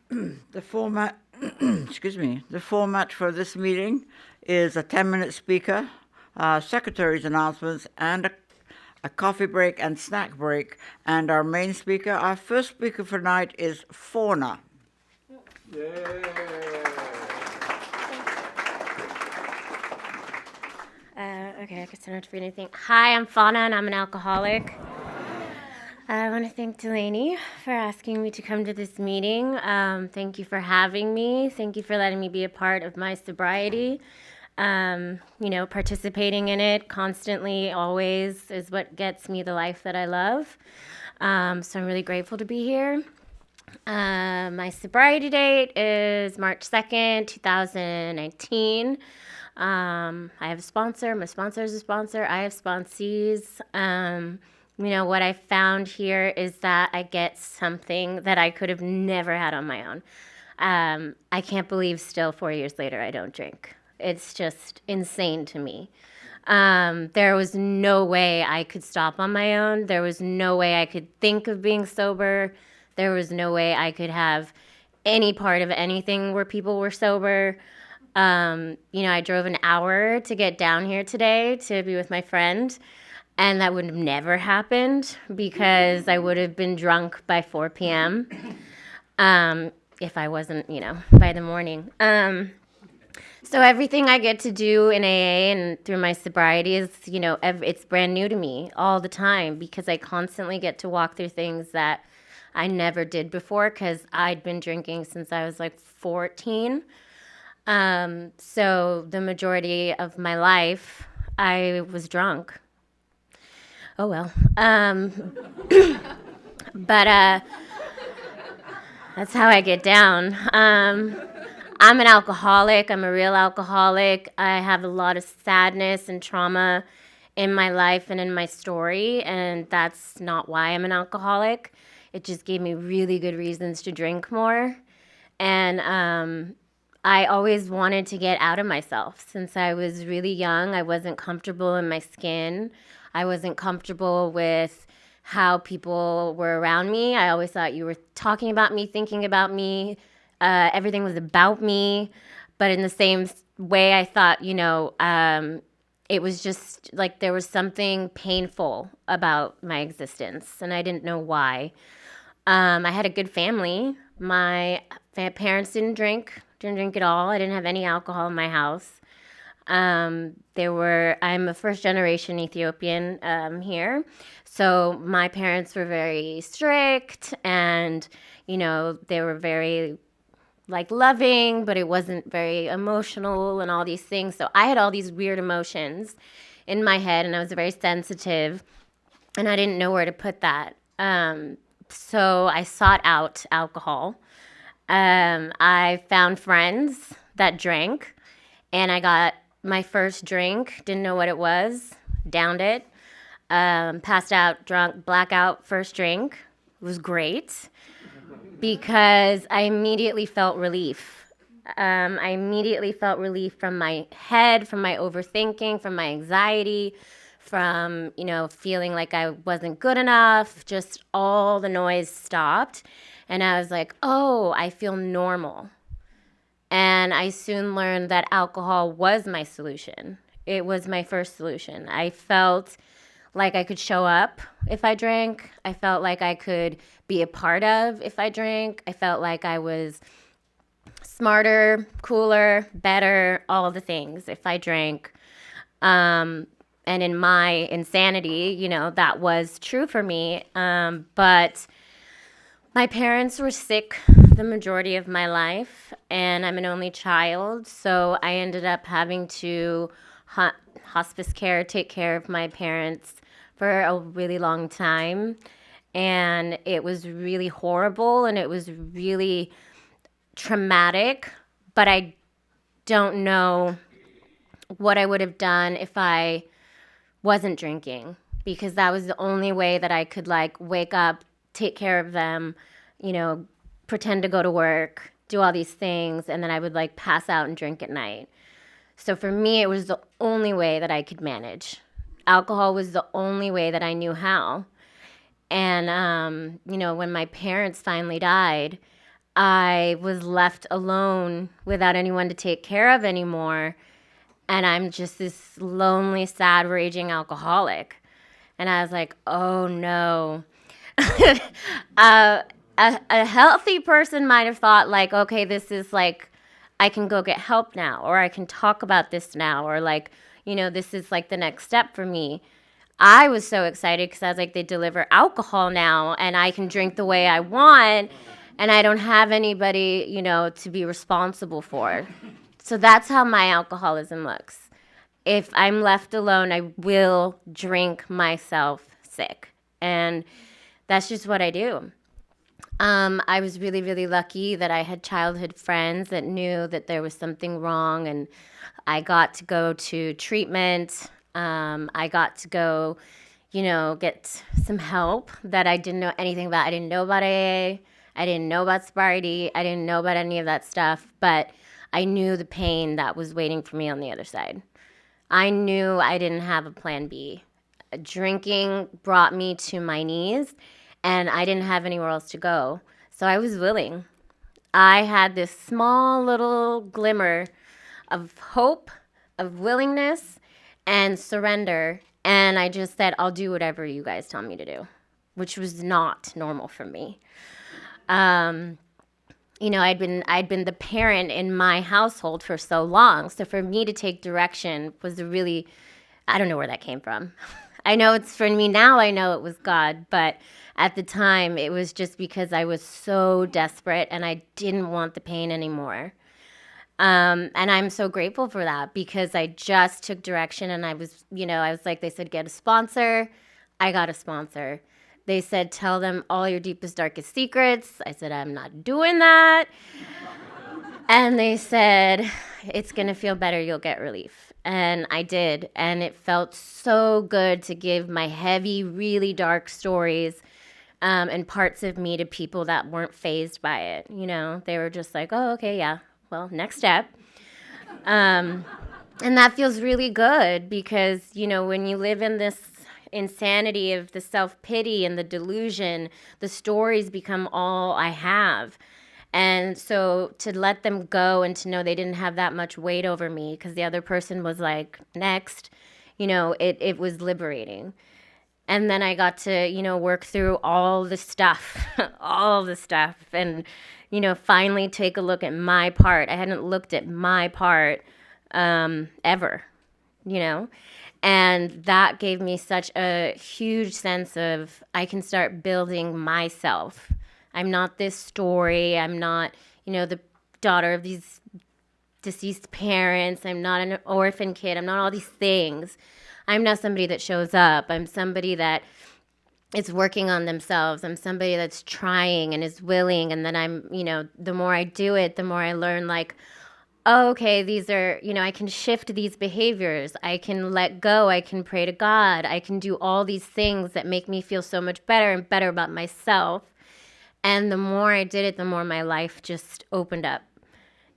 The format, the format for this meeting is a 10-minute speaker, secretary's announcements, and a coffee break and snack break. And our main speaker, our first speaker for tonight is Fawna. Okay, I guess I don't have to read anything. Hi, I'm Fawna, and I'm an alcoholic. I want to thank Delaney for asking me to come to this meeting. Thank you for having me. Thank you for letting me be a part of my sobriety. Participating in it constantly, always, is what gets me the life that I love. So I'm really grateful to be here. My sobriety date is March 2nd, 2019. I have a sponsor. My sponsor is a sponsor. I have sponsees. What I found here is that I get something that I could have never had on my own. I can't believe still 4 years later I don't drink. It's just insane to me. There was no way I could stop on my own. There was no way I could think of being sober. There was no way I could have any part of anything where people were sober. I drove an hour to get down here today to be with my friend, and that would have never happened because I would have been drunk by 4 p.m. If I wasn't, by the morning. So everything I get to do in AA and through my sobriety is, it's brand new to me all the time because I constantly get to walk through things that I never did before because I'd been drinking since I was like 14. So the majority of my life, I was drunk. Oh, well. But that's how I get down. I'm an alcoholic. I'm a real alcoholic. I have a lot of sadness and trauma in my life and in my story, and that's not why I'm an alcoholic. It just gave me really good reasons to drink more. And I always wanted to get out of myself. Since I was really young, I wasn't comfortable in my skin. I wasn't comfortable with how people were around me. I always thought you were talking about me, thinking about me. Everything was about me. But in the same way, I thought, it was just like there was something painful about my existence, and I didn't know why. I had a good family. My parents didn't drink at all. I didn't have any alcohol in my house. I'm a first generation Ethiopian here. So my parents were very strict and, they were very loving, but it wasn't very emotional and all these things. So I had all these weird emotions in my head and I was very sensitive and I didn't know where to put that. So I sought out alcohol. I found friends that drank, and I got my first drink, didn't know what it was, downed it, passed out, drunk, blackout, first drink. It was great because I immediately felt relief. I immediately felt relief from my head, from my overthinking, from my anxiety, from, feeling like I wasn't good enough. Just all the noise stopped. And I was like, oh, I feel normal. And I soon learned that alcohol was my solution. It was my first solution. I felt like I could show up if I drank. I felt like I could be a part of if I drank. I felt like I was smarter, cooler, better, all the things if I drank. And in my insanity, that was true for me. But my parents were sick the majority of my life, and I'm an only child, so I ended up having to hospice care, take care of my parents for a really long time, and it was really horrible, and it was really traumatic, but I don't know what I would have done if I wasn't drinking, because that was the only way that I could wake up, take care of them, pretend to go to work, do all these things, and then I would pass out and drink at night. So for me, it was the only way that I could manage. Alcohol was the only way that I knew how. And, when my parents finally died, I was left alone without anyone to take care of anymore. And I'm just this lonely, sad, raging alcoholic. And I was like, oh no. uh, a healthy person might have thought, like, okay, this is like, I can go get help now, or I can talk about this now, or like, this is like the next step for me. I was so excited because I was like, they deliver alcohol now, and I can drink the way I want, and I don't have anybody, to be responsible for. So that's how my alcoholism looks. If I'm left alone, I will drink myself sick. And that's just what I do. I was really, really lucky that I had childhood friends that knew that there was something wrong, and I got to go to treatment. I got to go, get some help that I didn't know anything about. I didn't know about AA. I didn't know about sobriety. I didn't know about any of that stuff, but I knew the pain that was waiting for me on the other side. I knew I didn't have a plan B. Drinking brought me to my knees, and I didn't have anywhere else to go. So I was willing. I had this small little glimmer of hope, of willingness, and surrender. And I just said, I'll do whatever you guys tell me to do, which was not normal for me. I'd been the parent in my household for so long. So for me to take direction was I don't know where that came from. I know it's for me now, I know it was God, but at the time it was just because I was so desperate and I didn't want the pain anymore. And I'm so grateful for that because I just took direction, and I was like, they said, get a sponsor. I got a sponsor. They said, tell them all your deepest, darkest secrets. I said, I'm not doing that. And they said, it's going to feel better. You'll get relief. And I did. And it felt so good to give my heavy, really dark stories and parts of me to people that weren't fazed by it. They were just like, oh, okay, yeah. Well, next step. And that feels really good because, when you live in this insanity of the self-pity and the delusion, the stories become all I have. And so to let them go and to know they didn't have that much weight over me because the other person was like, next, it was liberating. And then I got to, work through all the stuff, and, finally take a look at my part. I hadn't looked at my part ever, and that gave me such a huge sense of I can start building myself. I'm not this story. I'm not, the daughter of these deceased parents. I'm not an orphan kid. I'm not all these things. I'm not somebody that shows up. I'm somebody that is working on themselves. I'm somebody that's trying and is willing. And then I'm, the more I do it, the more I learn, like, oh, okay, these are, I can shift these behaviors. I can let go. I can pray to God. I can do all these things that make me feel so much better and better about myself. And the more I did it, the more my life just opened up.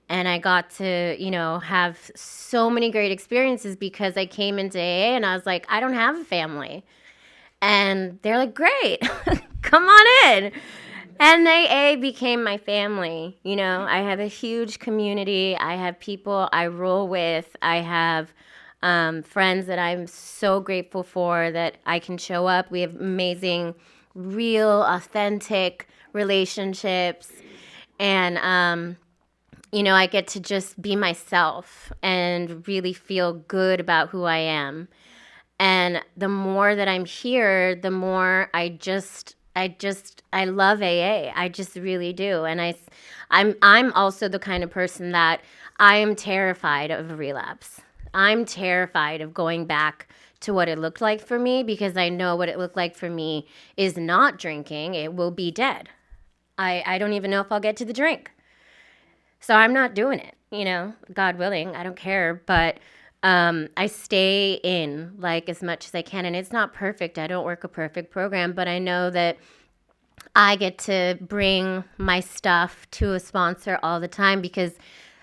And I got to, have so many great experiences because I came into AA and I was like, I don't have a family. And they're like, great, come on in. And AA became my family. I have a huge community. I have people I roll with. I have friends that I'm so grateful for that I can show up. We have amazing, real, authentic relationships. And, I get to just be myself and really feel good about who I am. And the more that I'm here, the more I love AA. I just really do. And I'm also the kind of person that I am terrified of a relapse. I'm terrified of going back to what it looked like for me because I know what it looked like for me is not drinking. It will be dead. I don't even know if I'll get to the drink. So I'm not doing it, God willing. I don't care. But I stay in like as much as I can. And it's not perfect. I don't work a perfect program, but I know that I get to bring my stuff to a sponsor all the time because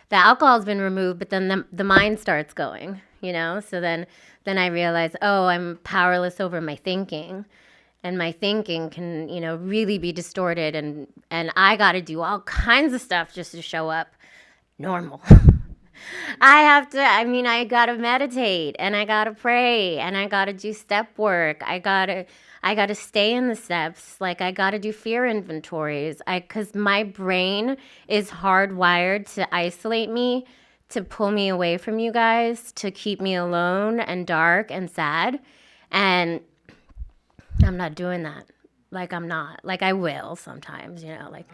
the alcohol's been removed, but then the mind starts going, So then I realize, oh, I'm powerless over my thinking. and my thinking can, really be distorted, and I got to do all kinds of stuff just to show up normal. I got to meditate, and I got to pray, and I got to do step work. I got to stay in the steps. Like, I got to do fear inventories. Cuz my brain is hardwired to isolate me, to pull me away from you guys, to keep me alone and dark and sad. And I'm not doing that. Like, I'm not. Like, I will sometimes, like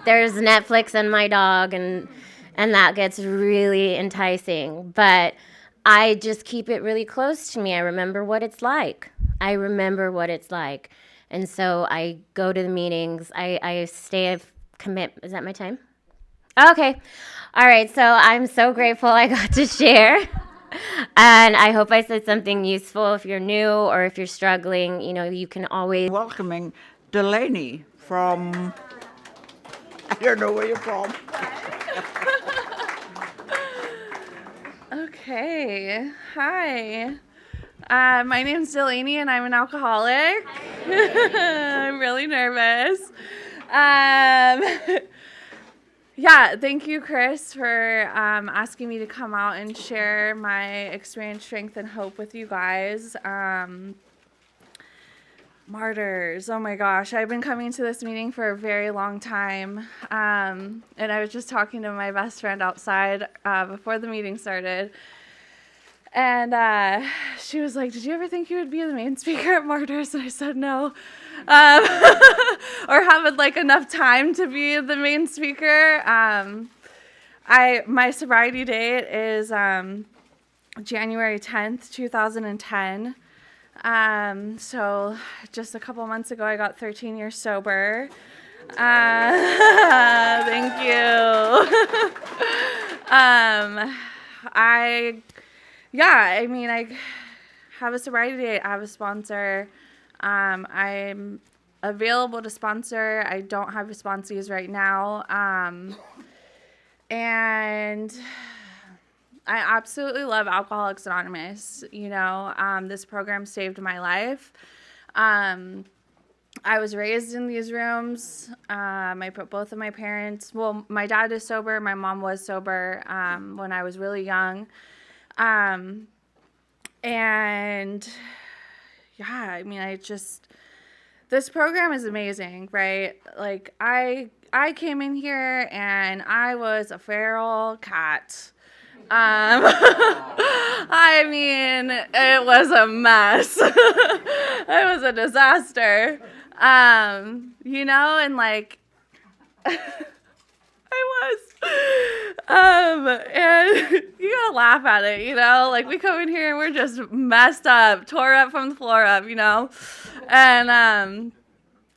there's Netflix and my dog, and that gets really enticing. But I just keep it really close to me. I remember what it's like. And so I go to the meetings. I stay, commit. Is that my time? Okay. All right. So I'm so grateful I got to share. And I hope I said something useful. If you're new or if you're struggling, you can always... Welcoming Delaney from... I don't know where you're from. Okay. Hi. My name's Delaney, and I'm an alcoholic. I'm really nervous. Yeah, thank you, Chris, for asking me to come out and share my experience, strength, and hope with you guys. Martyrs. Oh my gosh, I've been coming to this meeting for a very long time. And I was just talking to my best friend outside before the meeting started. And she was like, "Did you ever think you would be the main speaker at Martyrs?" And I said no. Or have like enough time to be the main speaker. My sobriety date is January 10th, 2010. So just a couple months ago, I got 13 years sober. Thank you. I have a sobriety date. I have a sponsor. I'm available to sponsor. I don't have sponsees right now. And I absolutely love Alcoholics Anonymous. This program saved my life. I was raised in these rooms. Both of my parents, well, my dad is sober. My mom was sober when I was really young. This program is amazing, right? Like, I came in here and I was a feral cat. It was a mess. It was a disaster. And like, I was. And you gotta laugh at it, like we come in here and we're just messed up, tore up from the floor up, and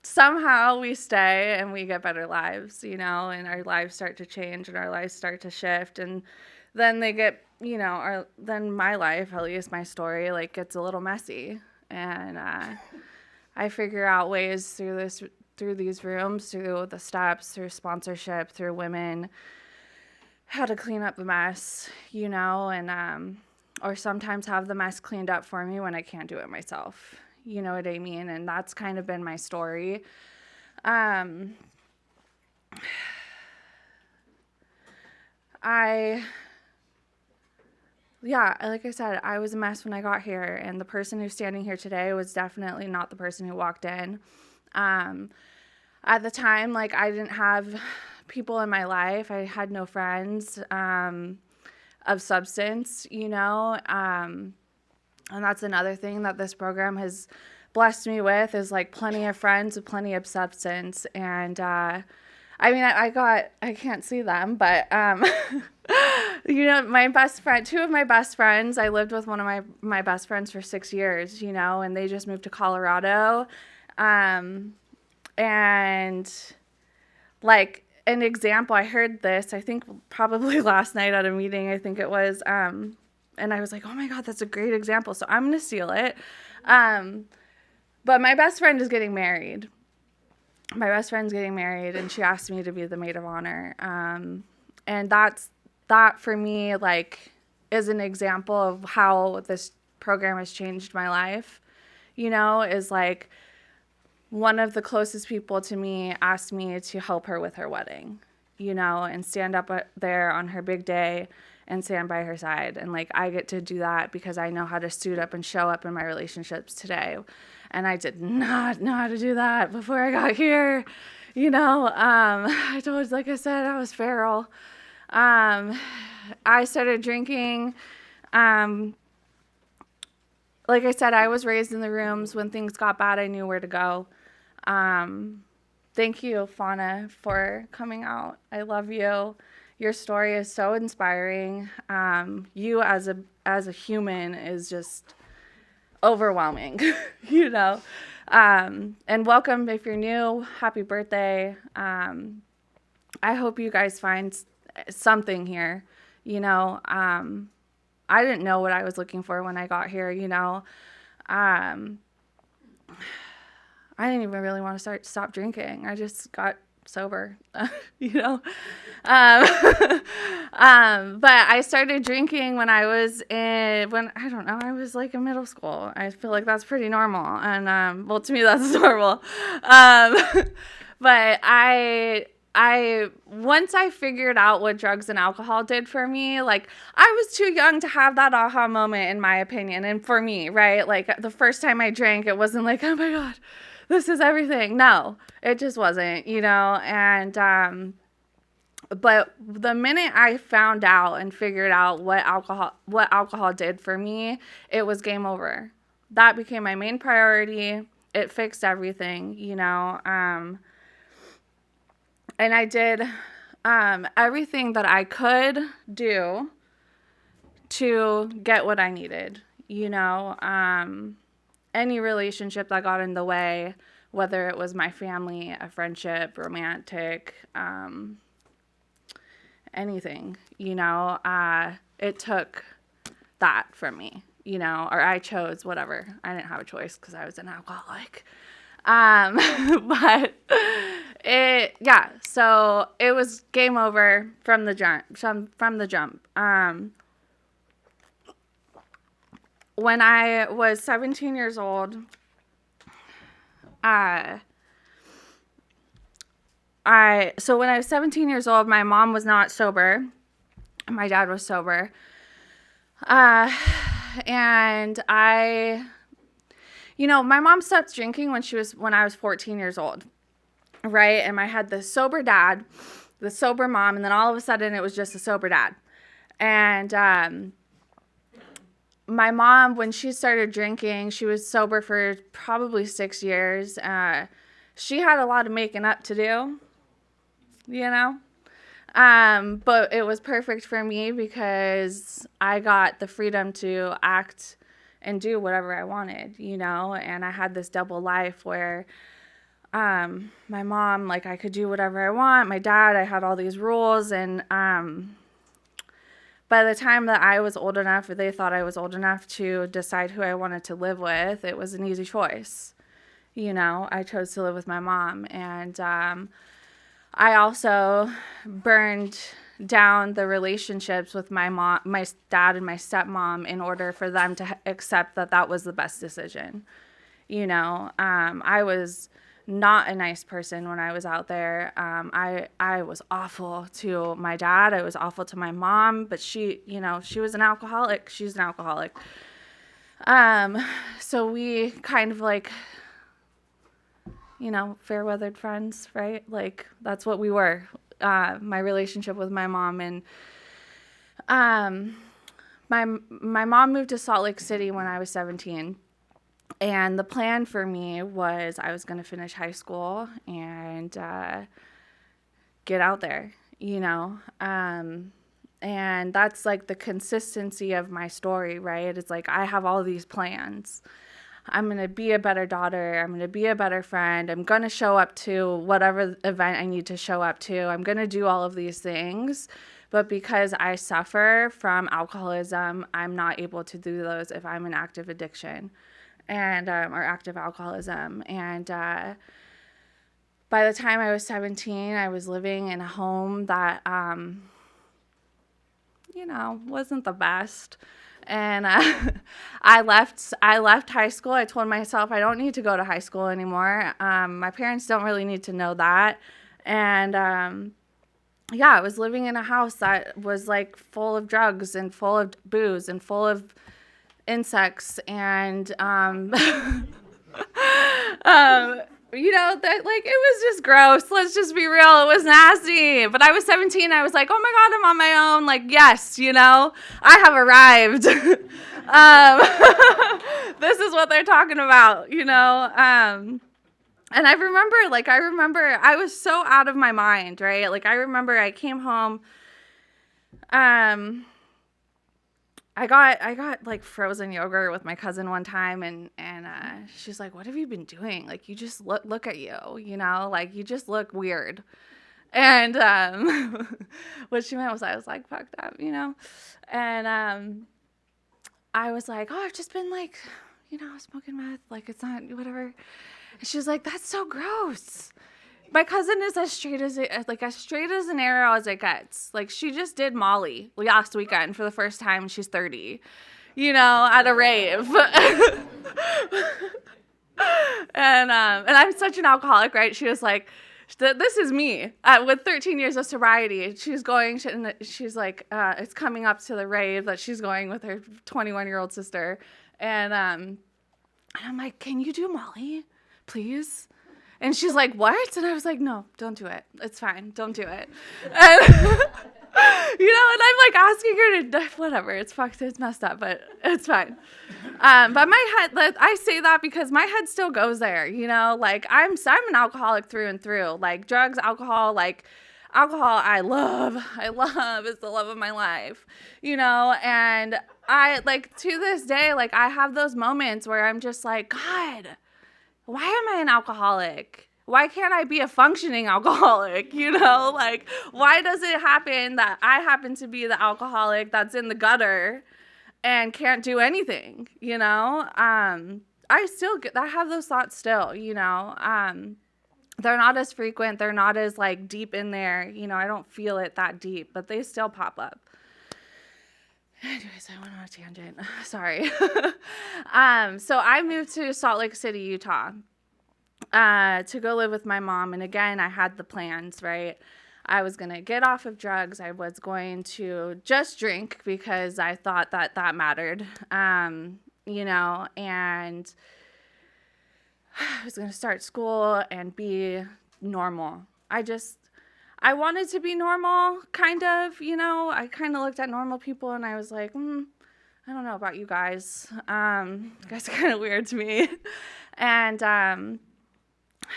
somehow we stay and we get better lives, and our lives start to change and our lives start to shift, and then they get, then my life, at least my story, like, gets a little messy, and I figure out ways through these rooms, through the steps, through sponsorship, through women, how to clean up the mess, and or sometimes have the mess cleaned up for me when I can't do it myself. You know what I mean? And that's kind of been my story. Like I said, I was a mess when I got here, and the person who's standing here today was definitely not the person who walked in. At the time, like, I didn't have people in my life. I had no friends of substance, and that's another thing that this program has blessed me with, is like plenty of friends with plenty of substance. And I can't see them, but my best friend, two of my best friends, I lived with one of my best friends for 6 years, and they just moved to Colorado. And like an example, I heard this, I think probably last night at a meeting, I think it was, and I was like, oh my God, that's a great example. So I'm going to steal it. But my best friend is getting married. And she asked me to be the maid of honor. And that for me, like, is an example of how this program has changed my life. is like one of the closest people to me asked me to help her with her wedding, and stand up there on her big day and stand by her side. And like, I get to do that because I know how to suit up and show up in my relationships today. And I did not know how to do that before I got here. Like I said, I was feral. I started drinking. Like I said, I was raised in the rooms. When things got bad, I knew where to go. Thank you, Fawna, for coming out. I love you. Your story is so inspiring. You as a human is just overwhelming, And welcome if you're new. Happy birthday. I hope you guys find something here. I didn't know what I was looking for when I got here, I didn't even really want to stop drinking. I just got sober, But I started drinking when I was I was like in middle school. I feel like that's pretty normal. And, to me, that's normal. But once I figured out what drugs and alcohol did for me, like, I was too young to have that aha moment, in my opinion. And for me, right? Like, the first time I drank, it wasn't like, oh my God, this is everything. No, it just wasn't, and, but the minute I found out and figured out what alcohol did for me, it was game over. That became my main priority. It fixed everything, and I did everything that I could do to get what I needed, any relationship that got in the way, whether it was my family, a friendship, romantic, anything, it took that from me, or I chose whatever. I didn't have a choice because I was an alcoholic. But so it was game over from the jump. When I was 17 years old, so when I was 17 years old, my mom was not sober. My dad was sober. And my mom stopped drinking when I was 14 years old. Right? And I had the sober dad, the sober mom, and then all of a sudden it was just a sober dad. And, my mom, when she started drinking, she was sober for probably 6 years. She had a lot of making up to do, but it was perfect for me because I got the freedom to act and do whatever I wanted, and I had this double life where my mom, like, I could do whatever I want. My dad, I had all these rules, and by the time that I was old enough, or they thought I was old enough to decide who I wanted to live with, it was an easy choice. I chose to live with my mom. And I also burned down the relationships with my mom, my dad and my stepmom, in order for them to accept that that was the best decision. I was not a nice person when I was out there. I was awful to my dad. I was awful to my mom, but she was an alcoholic. She's an alcoholic. So we kind of like, fair weathered friends, right? Like, that's what we were. My relationship with my mom, and my mom moved to Salt Lake City when I was 17. And the plan for me was I was going to finish high school and get out there, and that's like the consistency of my story, right? It's like I have all these plans. I'm going to be a better daughter. I'm going to be a better friend. I'm going to show up to whatever event I need to show up to. I'm going to do all of these things. But because I suffer from alcoholism, I'm not able to do those if I'm in active addiction. And or active alcoholism. And by the time I was 17, I was living in a home that, wasn't the best. And I left high school. I told myself I don't need to go to high school anymore. My parents don't really need to know that. And I was living in a house that was like full of drugs and full of booze and full of insects and that like it was just gross. Let's just be real. It was nasty. But I was 17. I was like, oh my God, I'm on my own. Like, yes, I have arrived. This is what they're talking about, And I remember I was so out of my mind, right? Like, I remember I came home. I got like frozen yogurt with my cousin one time, and she's like, "What have you been doing? Like, you just look at you, like you just look weird." And what she meant was I was like fucked up, and I was like, "Oh, I've just been like, smoking meth. Like, it's not whatever." And she was like, "That's so gross." My cousin is as straight as an arrow as it gets. Like, she just did Molly last weekend for the first time. She's 30, at a rave. And I'm such an alcoholic, right? She was like, this is me with 13 years of sobriety. She's like, it's coming up to the rave that she's going with her 21-year-old sister. And I'm like, can you do Molly, please? And she's like, what? And I was like, no, don't do it. It's fine. Don't do it. And, and I'm like asking her to, whatever. It's fucked. It's messed up, but it's fine. But my head, I say that because my head still goes there, like I'm an alcoholic through and through. Like, drugs, alcohol, I love. It's the love of my life, and I, like, to this day, like, I have those moments where I'm just like, God, why am I an alcoholic? Why can't I be a functioning alcoholic? Like, why does it happen that I happen to be the alcoholic that's in the gutter and can't do anything? I have those thoughts still, they're not as frequent. They're not as like deep in there. I don't feel it that deep, but they still pop up. Anyways, I went on a tangent. Sorry. So I moved to Salt Lake City, Utah, to go live with my mom. And again, I had the plans, right? I was going to get off of drugs. I was going to just drink because I thought that mattered, and I was going to start school and be normal. I wanted to be normal, kind of, I kind of looked at normal people and I was like, I don't know about you guys. You guys are kind of weird to me. And,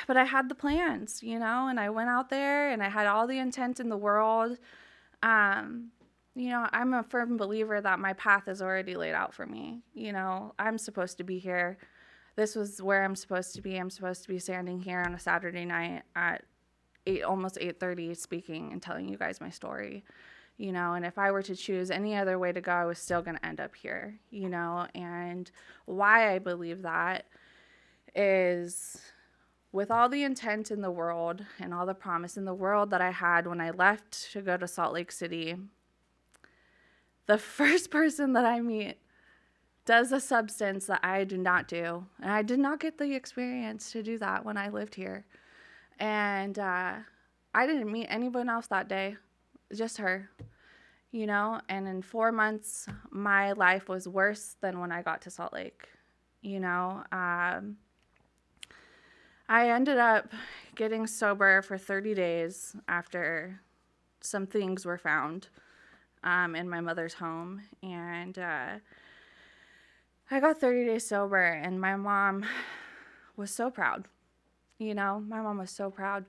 but I had the plans, and I went out there and I had all the intent in the world. I'm a firm believer that my path is already laid out for me. I'm supposed to be here. This was where I'm supposed to be. I'm supposed to be standing here on a Saturday night at almost 8:30 speaking and telling you guys my story, and if I were to choose any other way to go, I was still going to end up here, and why I believe that is with all the intent in the world and all the promise in the world that I had when I left to go to Salt Lake City, the first person that I meet does a substance that I do not do, and I did not get the experience to do that when I lived here. And I didn't meet anyone else that day, just her, and in 4 months, my life was worse than when I got to Salt Lake. I ended up getting sober for 30 days after some things were found in my mother's home. And I got 30 days sober, and my mom was so proud. My mom was so proud,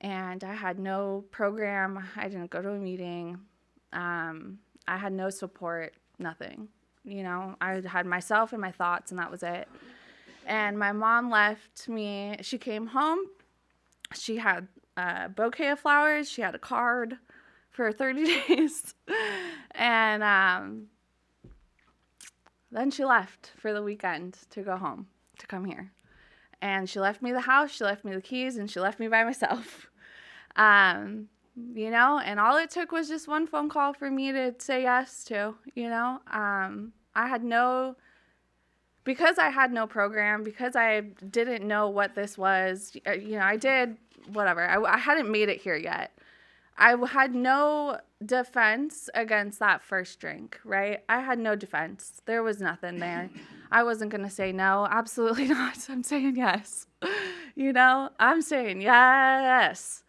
and I had no program. I didn't go to a meeting. I had no support, nothing. I had myself and my thoughts, and that was it. And my mom left me. She came home. She had a bouquet of flowers. She had a card for 30 days. And then she left for the weekend to go home, to come here. And she left me the house, she left me the keys, and she left me by myself. And all it took was just one phone call for me to say yes to, I had no because I had no program, because I didn't know what this was, I did whatever. I hadn't made it here yet. I had no defense against that first drink, right? I had no defense. There was nothing there. I wasn't going to say no. Absolutely not. I'm saying yes. I'm saying yes.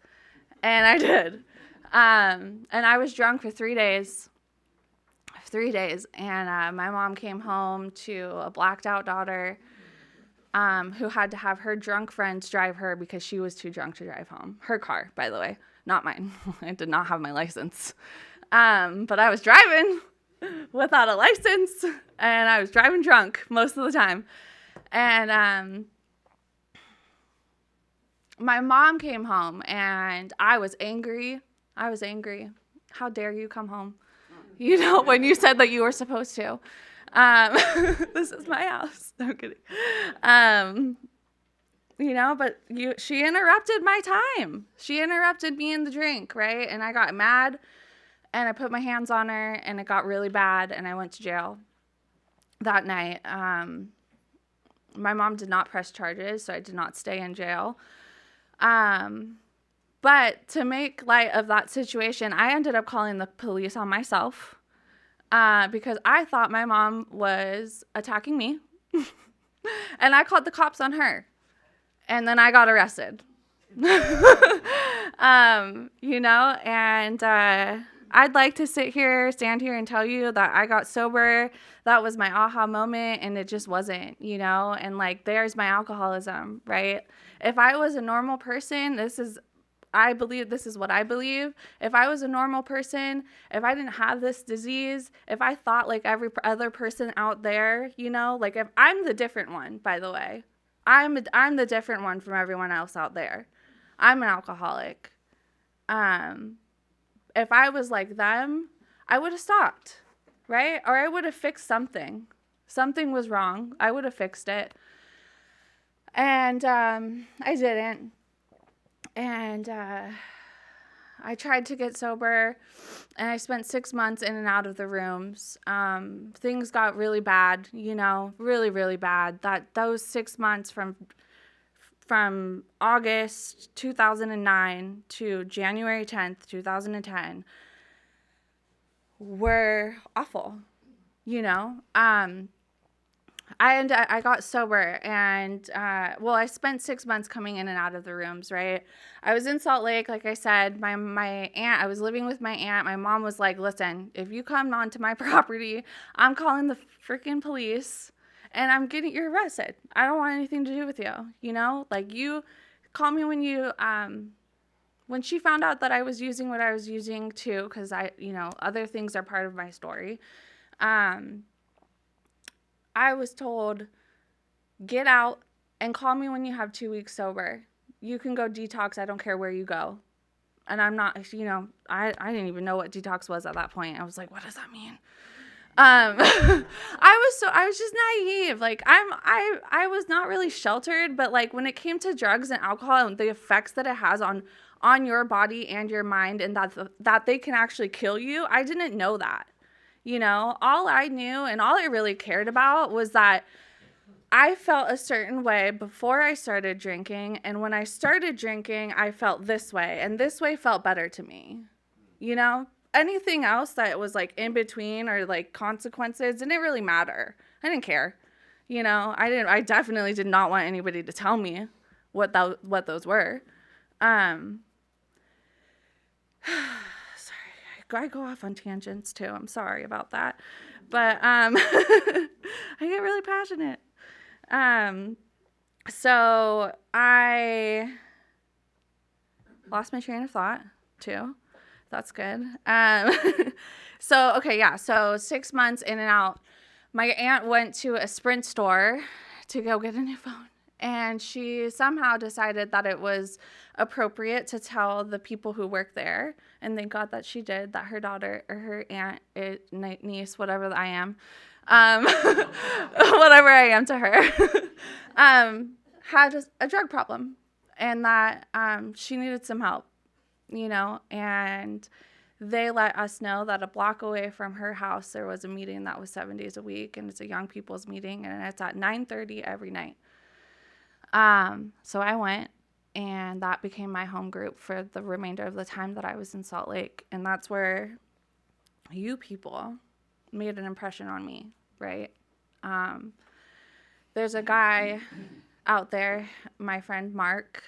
And I did. And I was drunk for 3 days. 3 days. And my mom came home to a blacked out daughter who had to have her drunk friends drive her because she was too drunk to drive home. Her car, by the way. Not mine. I did not have my license. But I was driving without a license, and I was driving drunk most of the time. And my mom came home, and I was angry. How dare you come home? When you said that you were supposed to. This is my house. No, I'm kidding. But she interrupted my time. She interrupted me in the drink, right? And I got mad, and I put my hands on her, and it got really bad, and I went to jail that night. My mom did not press charges, so I did not stay in jail. But to make light of that situation, I ended up calling the police on myself because I thought my mom was attacking me, and I called the cops on her. And then I got arrested, and I'd like to stand here and tell you that I got sober. That was my aha moment, and it just wasn't, and there's my alcoholism, right? If I was a normal person, this is what I believe. If I was a normal person, if I didn't have this disease, if I thought like every other person out there, if I'm the different one, by the way. I'm the different one from everyone else out there. I'm an alcoholic. If I was like them, I would have stopped, right? Or I would have fixed something. Something was wrong. I would have fixed it. And I didn't. And I tried to get sober, and I spent 6 months in and out of the rooms. Things got really bad, really, really bad. Those 6 months from August 2009 to January 10th, 2010 were awful, I got sober, and I spent 6 months coming in and out of the rooms, right? I was in Salt Lake, like I said. My aunt, I was living with my aunt. My mom was like, listen, if you come onto my property, I'm calling the freaking police, and I'm getting you arrested. I don't want anything to do with you, you call me when she found out that I was using what I was using too, because other things are part of my story. I was told, get out and call me when you have 2 weeks sober. You can go detox. I don't care where you go. And I'm not, I didn't even know what detox was at that point. I was like, what does that mean? I was just naive. I was not really sheltered, but when it came to drugs and alcohol and the effects that it has on your body and your mind, and that they can actually kill you, I didn't know that. All I knew and all I really cared about was that I felt a certain way before I started drinking. And when I started drinking, I felt this way. And this way felt better to me. Anything else that was in between or consequences didn't really matter. I didn't care. I definitely did not want anybody to tell me what those were. I go off on tangents too. I'm sorry about that. But I get really passionate. So I lost my train of thought too. That's good. So 6 months in and out. My aunt went to a Sprint store to go get a new phone. And she somehow decided that it was appropriate to tell the people who work there, and thank God that she did, that her daughter or her aunt, niece, whatever I am, whatever I am to her, had a drug problem, and that she needed some help, and they let us know that a block away from her house, there was a meeting that was 7 days a week, and it's a young people's meeting, and it's at 9:30 every night. So I went, and that became my home group for the remainder of the time that I was in Salt Lake. And that's where you people made an impression on me, right? There's a guy out there, my friend Mark.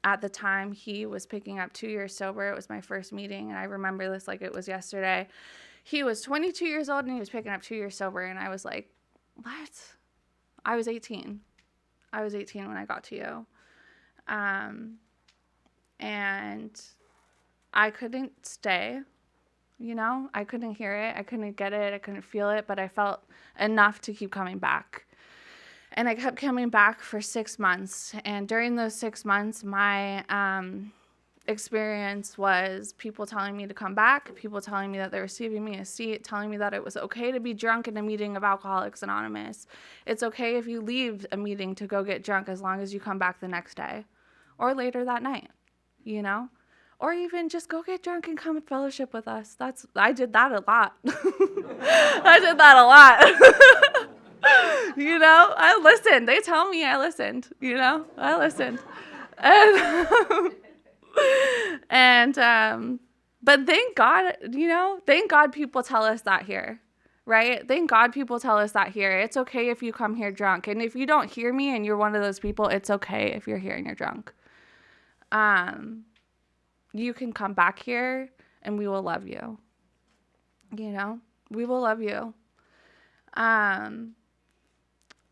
At the time, he was picking up 2 years sober. It was my first meeting, and I remember this like it was yesterday. He was 22 years old, and he was picking up 2 years sober, and I was like, what? I was 18. I was 18 when I got to you. And I couldn't stay, you know? I couldn't hear it. I couldn't get it. I couldn't feel it, but I felt enough to keep coming back. And I kept coming back for 6 months. And during those 6 months, my experience was people telling me to come back, people telling me that they were saving me a seat, telling me that it was okay to be drunk in a meeting of Alcoholics Anonymous. It's okay if you leave a meeting to go get drunk as long as you come back the next day or later that night, you know? Or even just go get drunk and come and fellowship with us. I did that a lot. I did that a lot. You know, I listened. They tell me I listened, you know, I listened. But thank God, you know, thank God people tell us that here, right? Thank God people tell us that here. It's okay if you come here drunk. And if you don't hear me and you're one of those people, it's okay if you're here and you're drunk. You can come back here and we will love you. You know, we will love you.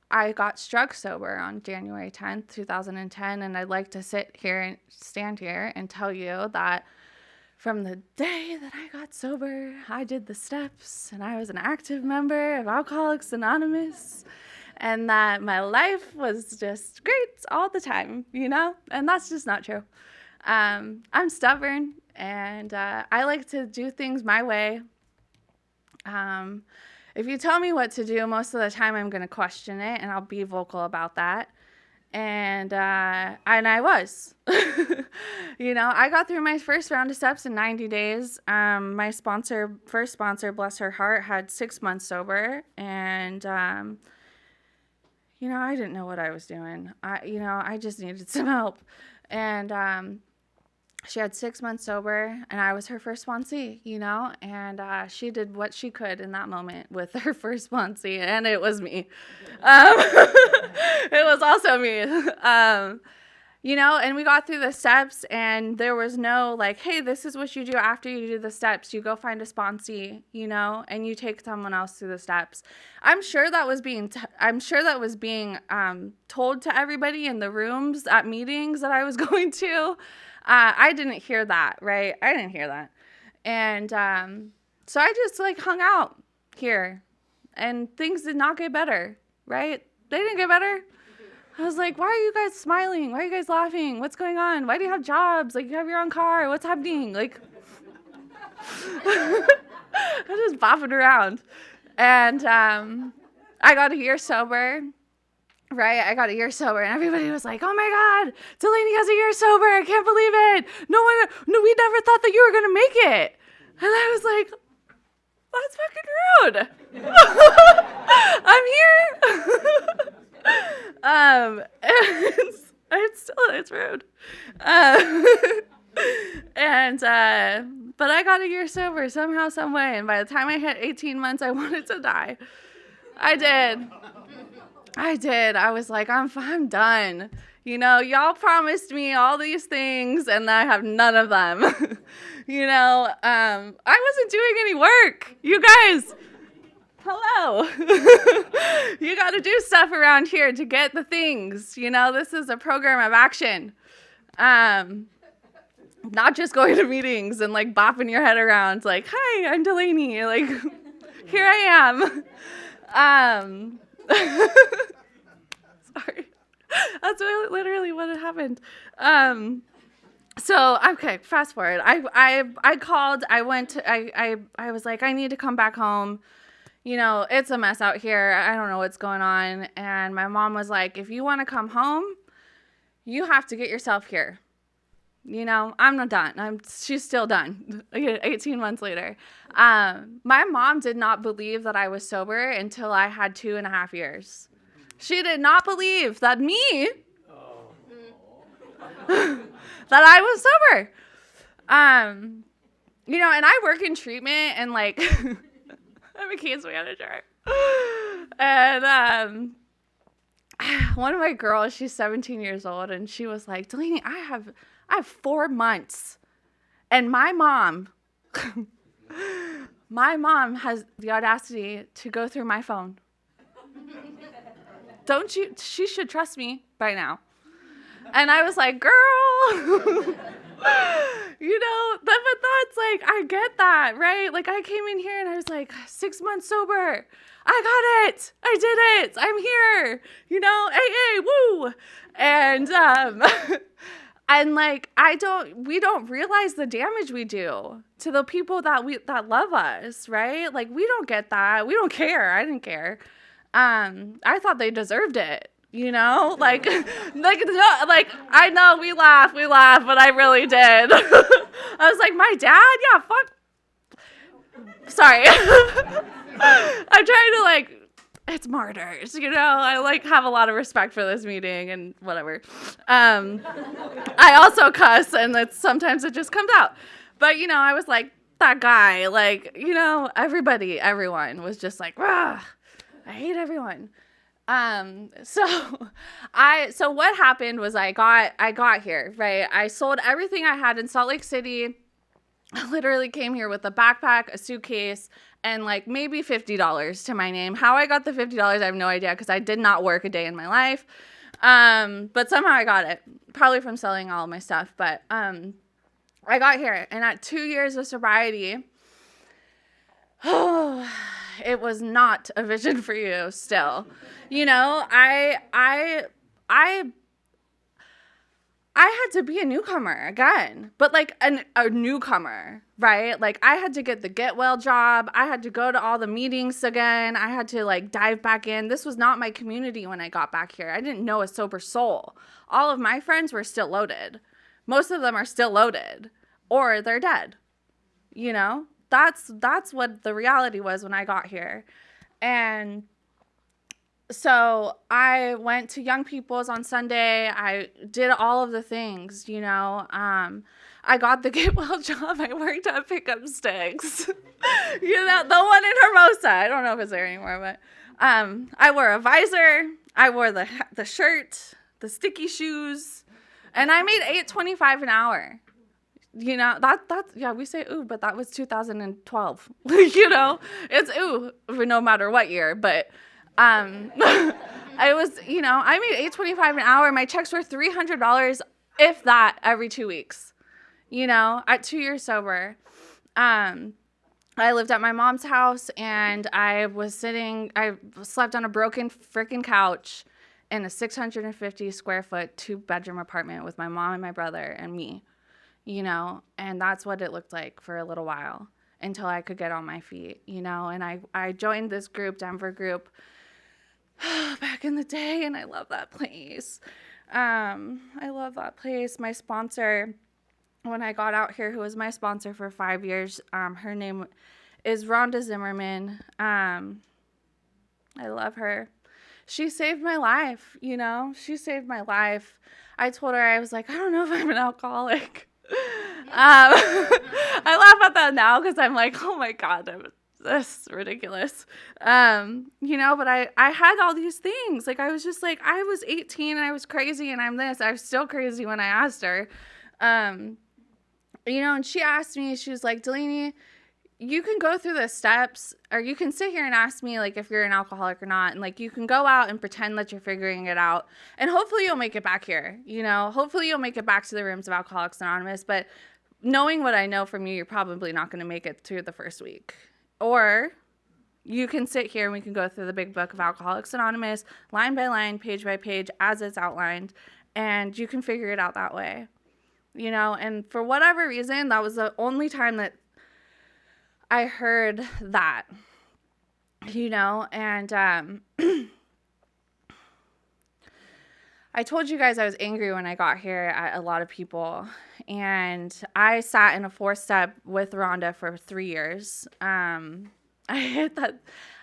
I got struck sober on January 10th, 2010, and I'd like to stand here and tell you that from the day that I got sober, I did the steps, and I was an active member of Alcoholics Anonymous, and that my life was just great all the time, you know? And that's just not true. I'm stubborn, and I like to do things my way. If you tell me what to do, most of the time I'm going to question it, and I'll be vocal about that. And I was. You know, I got through my first round of steps in 90 days. My first sponsor, bless her heart, had 6 months sober. And, you know, I didn't know what I was doing. I just needed some help. And she had 6 months sober, and I was her first sponsee, you know, and she did what she could in that moment with her first sponsee, and it was me. It was also me. You know, and we got through the steps, and there was no like, hey, this is what you do after you do the steps. You go find a sponsee, you know, and you take someone else through the steps. I'm sure that was being told to everybody in the rooms at meetings that I was going to. I didn't hear that, right? I didn't hear that. And so I just like hung out here, and things did not get better, right? They didn't get better. I was like, why are you guys smiling? Why are you guys laughing? What's going on? Why do you have jobs? Like, you have your own car. What's happening? Like, I'm just bopping around. And I got a year sober. Right, I got a year sober, and everybody was like, "Oh my God, Delaney has a year sober! I can't believe it! No, we never thought that you were gonna make it." And I was like, "That's fucking rude." I'm here. It's rude. But I got a year sober somehow, some way, and by the time I hit 18 months, I wanted to die. I did. I was like, I'm done. You know, y'all promised me all these things, and I have none of them. You know, I wasn't doing any work. You guys, hello. You got to do stuff around here to get the things. You know, this is a program of action. Not just going to meetings and like bopping your head around like, hi, I'm Delaney. Like, here I am. Sorry. That's literally what had happened. So, okay, fast forward. I called, I was like, I need to come back home. You know, it's a mess out here. I don't know what's going on. And my mom was like, if you want to come home, you have to get yourself here. I'm not done. She's still done 18 months later. My mom did not believe that I was sober until I had 2.5 years. She did not believe that that I was sober. And I work in treatment and like, I'm a case manager. And one of my girls, she's 17 years old, and she was like, Delaney, I have 4 months. And my mom has the audacity to go through my phone. She should trust me by now. And I was like, girl, but that's like, I get that, right? Like I came in here and I was like 6 months sober. I got it. I did it. I'm here, AA, woo. And, and like, we don't realize the damage we do to the people that love us, right? Like, we don't get that. We don't care. I didn't care. I thought they deserved it. Like I know we laugh, but I really did. I was like, my dad? Yeah, fuck. Sorry. I'm trying to it's Martyrs, I have a lot of respect for this meeting and whatever. I also cuss and sometimes it just comes out. But, I was like, that guy, everyone was just like, rah, I hate everyone. So what happened was I got here, right? I sold everything I had in Salt Lake City. I literally came here with a backpack, a suitcase, and maybe $50 to my name. How I got the $50, I have no idea because I did not work a day in my life. But somehow I got it, probably from selling all of my stuff. But I got here, and at 2 years of sobriety, it was not a vision for you still. I had to be a newcomer again, but a newcomer, right? I had to get the get well job. I had to go to all the meetings again. I had to dive back in. This was not my community when I got back here. I didn't know a sober soul. All of my friends were still loaded. Most of them are still loaded or they're dead. That's what the reality was when I got here. And so I went to Young People's on Sunday. I did all of the things, I got the get well job. I worked at Pickup Sticks, the one in Hermosa. I don't know if it's there anymore, but I wore a visor. I wore the shirt, the sticky shoes, and I made $8.25 an hour. We say ooh, but that was 2012. It's ooh no matter what year, but I was, I made $8.25 an hour. My checks were $300, if that, every 2 weeks. At 2 years sober, I lived at my mom's house, and I slept on a broken freaking couch in a 650 square foot 2-bedroom apartment with my mom and my brother and me. And that's what it looked like for a little while until I could get on my feet, and I joined this group, Denver group, back in the day, and I love that place. My sponsor, when I got out here, who was my sponsor for 5 years, her name is Rhonda Zimmerman. I love her. She saved my life, She saved my life. I told her, I was like, I don't know if I'm an alcoholic. I laugh at that now because I'm like, oh my God, that's ridiculous. But I had all these things. I was just I was 18 and I was crazy and I'm this. I was still crazy when I asked her. And she asked me, she was like, Delaney, you can go through the steps, or you can sit here and ask me if you're an alcoholic or not. And you can go out and pretend that you're figuring it out. And hopefully you'll make it back here. Hopefully you'll make it back to the rooms of Alcoholics Anonymous. But knowing what I know from you, you're probably not going to make it through the first week. Or you can sit here and we can go through the big book of Alcoholics Anonymous, line by line, page by page, as it's outlined. And you can figure it out that way. And for whatever reason, that was the only time that I heard that, and I told you guys I was angry when I got here at a lot of people, and I sat in a 4-step with Rhonda for 3 years. I hit that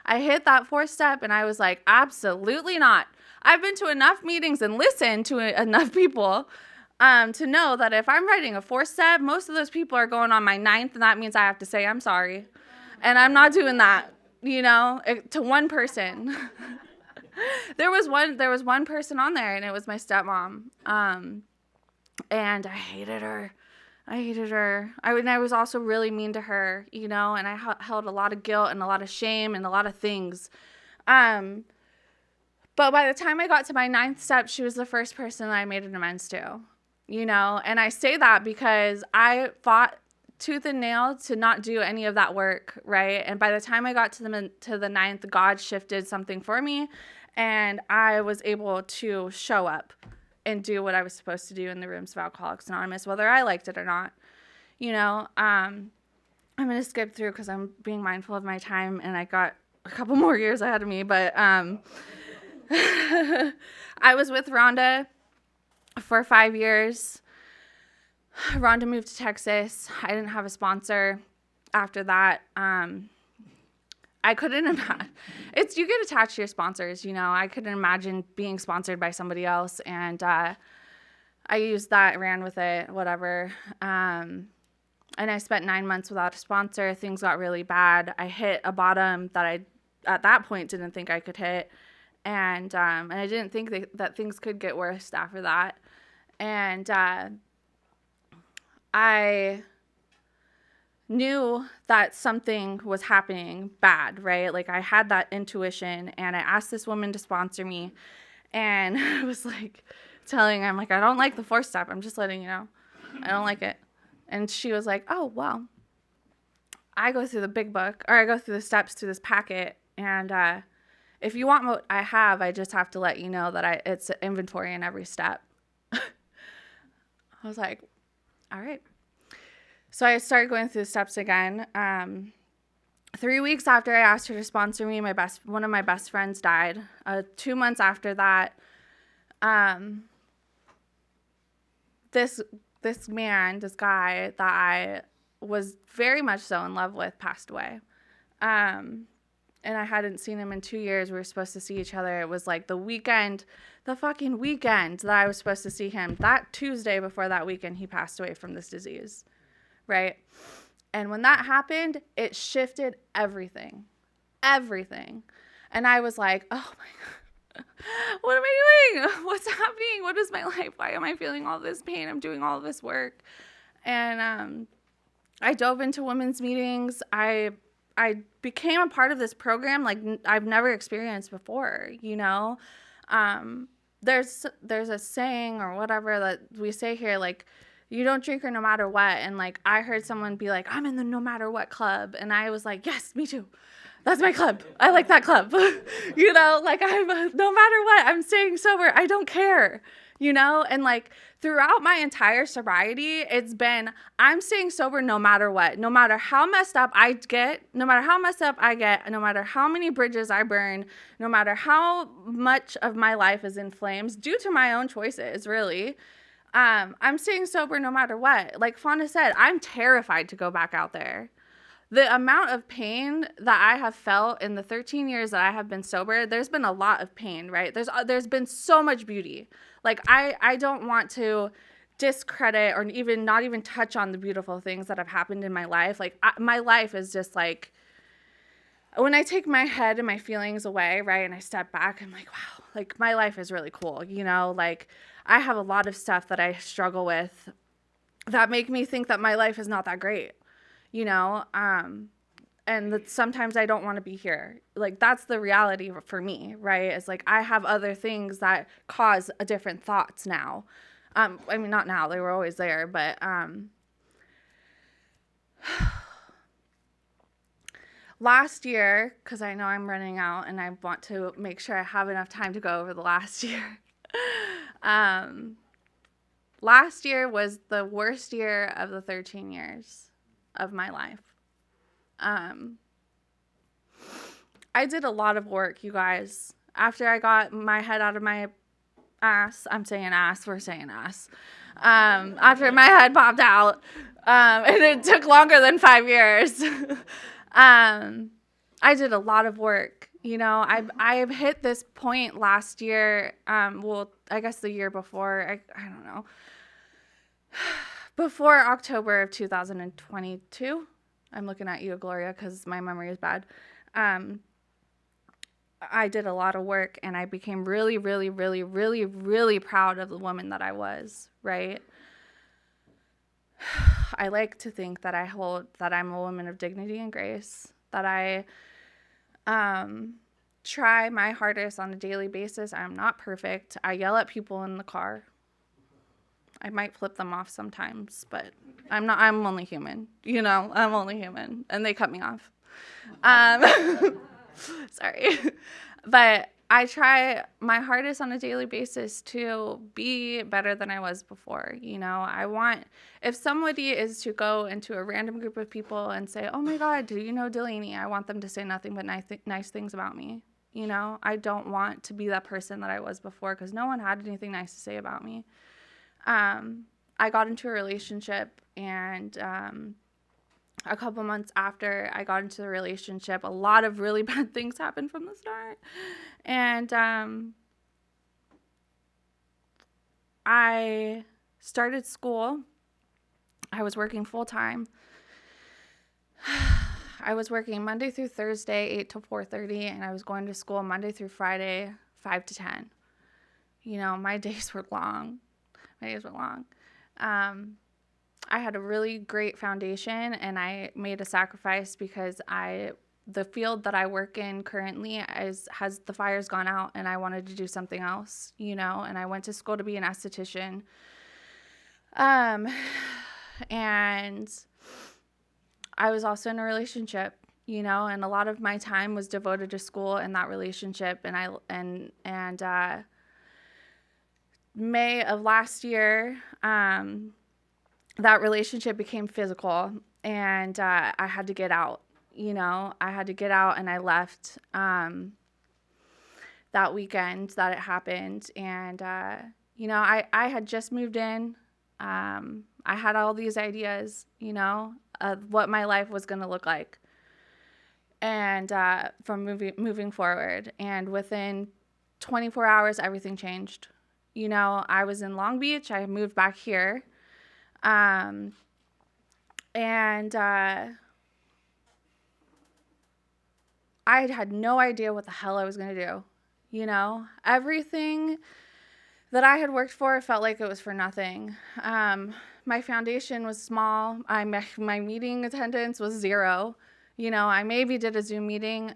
4-step, and I was like, absolutely not. I've been to enough meetings and listened to enough people to know that if I'm writing a 4-step, most of those people are going on my 9th, and that means I have to say I'm sorry, and I'm not doing that, to one person. There was one person on there, and it was my stepmom. And I hated her. I was also really mean to her, and I held a lot of guilt and a lot of shame and a lot of things. But by the time I got to my 9th step, she was the first person that I made an amends to, and I say that because I fought tooth and nail to not do any of that work, right? And by the time I got to the 9th, God shifted something for me, and I was able to show up and do what I was supposed to do in the rooms of Alcoholics Anonymous, whether I liked it or not. I'm going to skip through because I'm being mindful of my time, and I got a couple more years ahead of me. But I was with Rhonda for 5 years. Rhonda moved to Texas. I didn't have a sponsor after that. I couldn't imagine. You get attached to your sponsors, I couldn't imagine being sponsored by somebody else. And I used that, ran with it, whatever. And I spent 9 months without a sponsor. Things got really bad. I hit a bottom that I, at that point, didn't think I could hit. And I didn't think that things could get worse after that. And I knew that something was happening bad, right? Like, I had that intuition, and I asked this woman to sponsor me, and I was like telling her, I'm like, I don't like the 4-step. I'm just letting you know. I don't like it. And she was like, oh, well, I go through the big book, or I go through the steps through this packet, and if you want what I have, I just have to let you know that it's an inventory in every step. I was like, all right. So I started going through the steps again. 3 weeks after I asked her to sponsor me, one of my best friends died. 2 months after that, this guy that I was very much so in love with passed away. And I hadn't seen him in 2 years. We were supposed to see each other. It was like the fucking weekend that I was supposed to see him. That Tuesday before that weekend, he passed away from this disease. Right? And when that happened, it shifted everything. And I was like, oh my God, what am I doing? What's happening? What is my life? Why am I feeling all this pain? I'm doing all this work. And I dove into women's meetings. I became a part of this program like I've never experienced before, There's a saying or whatever that we say here, like, you don't drink her no matter what. And like, I heard someone be like, I'm in the no matter what club. And I was like, yes, me too. That's my club. I like that club. Like, I'm no matter what, I'm staying sober. I don't care, and like throughout my entire sobriety, it's been, I'm staying sober no matter what, no matter how messed up I get, no matter how many bridges I burn, no matter how much of my life is in flames due to my own choices, really. I'm staying sober no matter what. Like Fawna said, I'm terrified to go back out there. The amount of pain that I have felt in the 13 years that I have been sober, there's been a lot of pain, right? There's been so much beauty. Like, I don't want to discredit or not even touch on the beautiful things that have happened in my life. Like, my life is just like, when I take my head and my feelings away, right, and I step back, I'm like, wow, like, my life is really cool, like, I have a lot of stuff that I struggle with that make me think that my life is not that great, and that sometimes I don't want to be here. Like, that's the reality for me, right? It's like, I have other things that cause a different thoughts now. I mean, not now, they were always there, but, last year, because I know I'm running out and I want to make sure I have enough time to go over the last year. Last year was the worst year of the 13 years of my life. I did a lot of work, you guys. After I got my head out of my ass. I'm saying ass. We're saying ass. After my head popped out. And it took longer than 5 years. I did a lot of work. You know, I've hit this point last year. Well, I guess the year before. I don't know. Before October of 2022. I'm looking at you, Gloria, because my memory is bad. I did a lot of work, and I became really, really, really, really, really proud of the woman that I was, right? I like to think that I'm a woman of dignity and grace, that I try my hardest on a daily basis. I'm not perfect. I yell at people in the car. I might flip them off sometimes, but I'm only human, you know, I'm only human, and they cut me off. Sorry. But I try my hardest on a daily basis to be better than I was before. You know, if somebody is to go into a random group of people and say, oh my God, do you know Delaney? I want them to say nothing but nice things about me. You know, I don't want to be that person that I was before, because no one had anything nice to say about me. I got into a relationship, and a couple months after I got into the relationship, a lot of really bad things happened from the start. And I started school. I was working full time. I was working Monday through Thursday, 8 to 4:30, and I was going to school Monday through Friday, 5 to 10. You know, my days were long. I had a really great foundation, and I made a sacrifice because the field that I work in currently has the fire's gone out, and I wanted to do something else, you know, and I went to school to be an esthetician. And I was also in a relationship, you know, and a lot of my time was devoted to school and that relationship. And May of last year, that relationship became physical, and I had to get out. You know, I had to get out, and I left that weekend that it happened. And you know, I had just moved in. I had all these ideas, you know, of what my life was going to look like, and from moving forward. And within 24 hours, everything changed. You know, I was in Long Beach. I moved back here. And I had no idea what the hell I was going to do. You know, everything that I had worked for felt like it was for nothing. My foundation was small. My meeting attendance was 0. You know, I maybe did a Zoom meeting.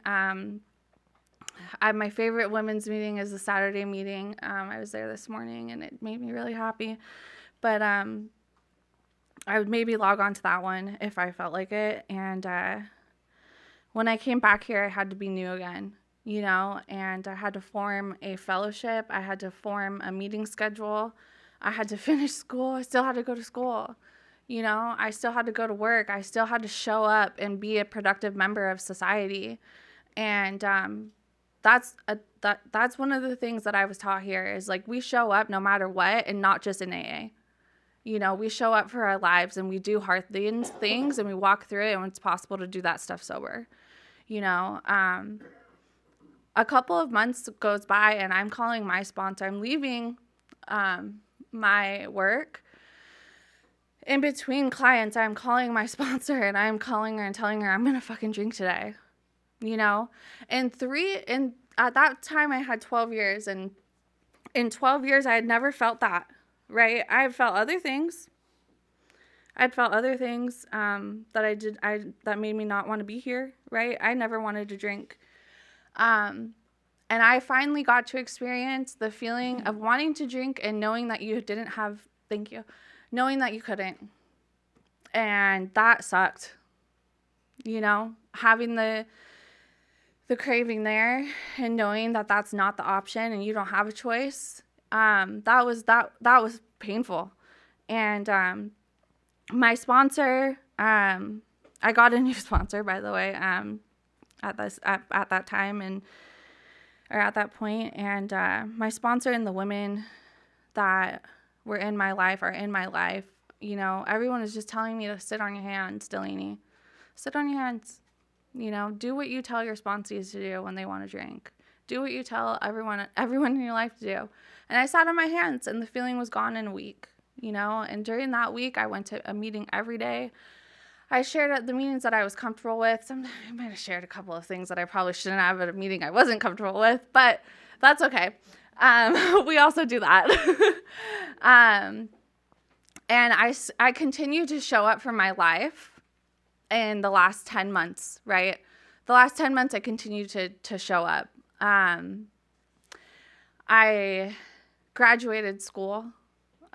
My favorite women's meeting is the Saturday meeting. I was there this morning, and it made me really happy. But I would maybe log on to that one if I felt like it. And when I came back here, I had to be new again, you know, and I had to form a fellowship. I had to form a meeting schedule. I had to finish school. I still had to go to school. You know, I still had to go to work. I still had to show up and be a productive member of society. And that's one of the things that I was taught here is, like, we show up no matter what, and not just in AA. You know, we show up for our lives, and we do hard things, and we walk through it, and it's possible to do that stuff sober. You know, a couple of months goes by, and I'm calling my sponsor. I'm leaving my work. In between clients, I'm calling my sponsor, and I'm calling her and telling her I'm going to fucking drink today. You know, and at that time I had 12 years, and in 12 years I had never felt that, right? I had felt other things. I'd felt other things that made me not want to be here, right? I never wanted to drink. And I finally got to experience the feeling of wanting to drink and knowing that you didn't have, knowing that you couldn't. And that sucked, you know, having the craving there and knowing that that's not the option and you don't have a choice. That was painful. And my sponsor, I got a new sponsor, by the way, at that time, and or at that point. And my sponsor and the women that were in my life are in my life. You know, everyone is just telling me to sit on your hands, Delaney. Sit on your hands. You know, do what you tell your sponsees to do when they want to drink. Do what you tell everyone in your life to do. And I sat on my hands, and the feeling was gone in a week, you know. And during that week, I went to a meeting every day. I shared at the meetings that I was comfortable with. Sometimes I might have shared a couple of things that I probably shouldn't have at a meeting I wasn't comfortable with, but that's okay. We also do that. And I continue to show up for my life in the last 10 months, right? The last 10 months, I continue to show up. I graduated school.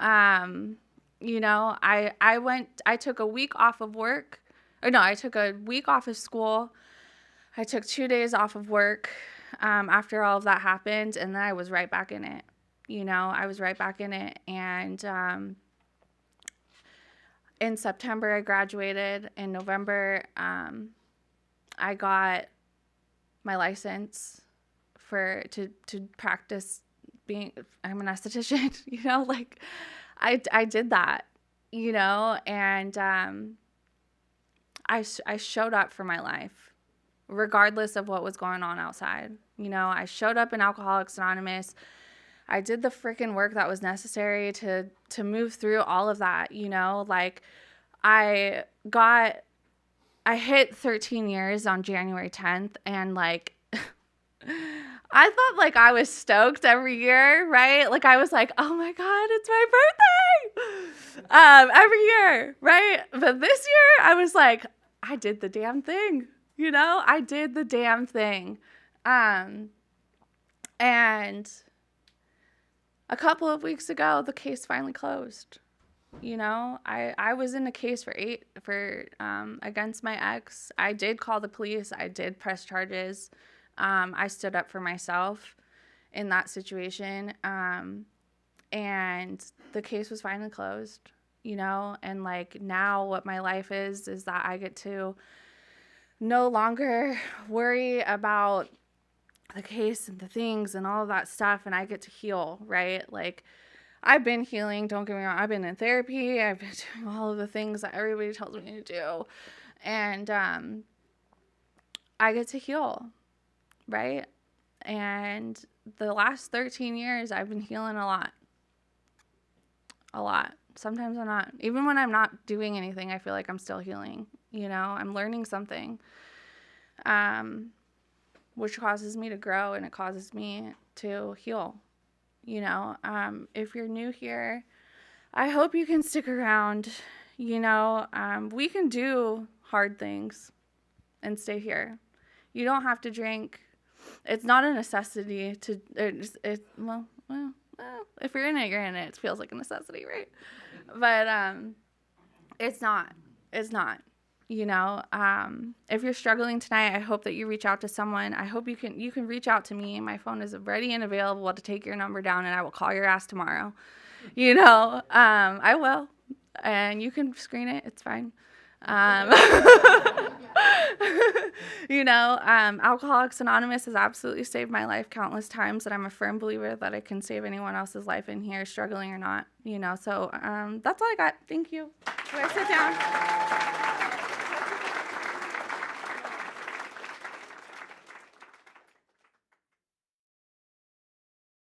You know, I took a week off of work. I took a week off of school. I took 2 days off of work after all of that happened, and then I was right back in it. You know, I was right back in it. And in September, I graduated. In November, I got my license to practice I'm an esthetician, you know, like I did that, you know, and I showed up for my life, regardless of what was going on outside. You know, I showed up in Alcoholics Anonymous. I did the freaking work that was necessary to move through all of that, you know, like I hit 13 years on January 10th, and like I thought like I was stoked every year, right? Like I was like, oh my God, it's my birthday every year, right? But this year I was like, I did the damn thing, you know? I did the damn thing. And a couple of weeks ago, the case finally closed. You know, I was in a case for against my ex. I did call the police. I did press charges. I stood up for myself in that situation. And the case was finally closed, you know, and like now what my life is that I get to no longer worry about the case and the things and all of that stuff. And I get to heal, right? Like I've been healing. Don't get me wrong. I've been in therapy. I've been doing all of the things that everybody tells me to do. And, I get to heal. Right? And the last 13 years, I've been healing a lot. A lot. Sometimes I'm not. Even when I'm not doing anything, I feel like I'm still healing. You know, I'm learning something, which causes me to grow, and it causes me to heal. You know, if you're new here, I hope you can stick around. You know, we can do hard things and stay here. You don't have to drink. It's not a necessity to, well, if you're in it, you're in it. It feels like a necessity, right? But it's not, you know. If you're struggling tonight, I hope that you reach out to someone. I hope you can reach out to me. My phone is ready and available to take your number down, and I will call your ass tomorrow. You know, I will, and you can screen it. It's fine. You know, Alcoholics Anonymous has absolutely saved my life countless times, and I'm a firm believer that it can save anyone else's life in here, struggling or not, you know. So that's all I got. Thank you. Do I sit down?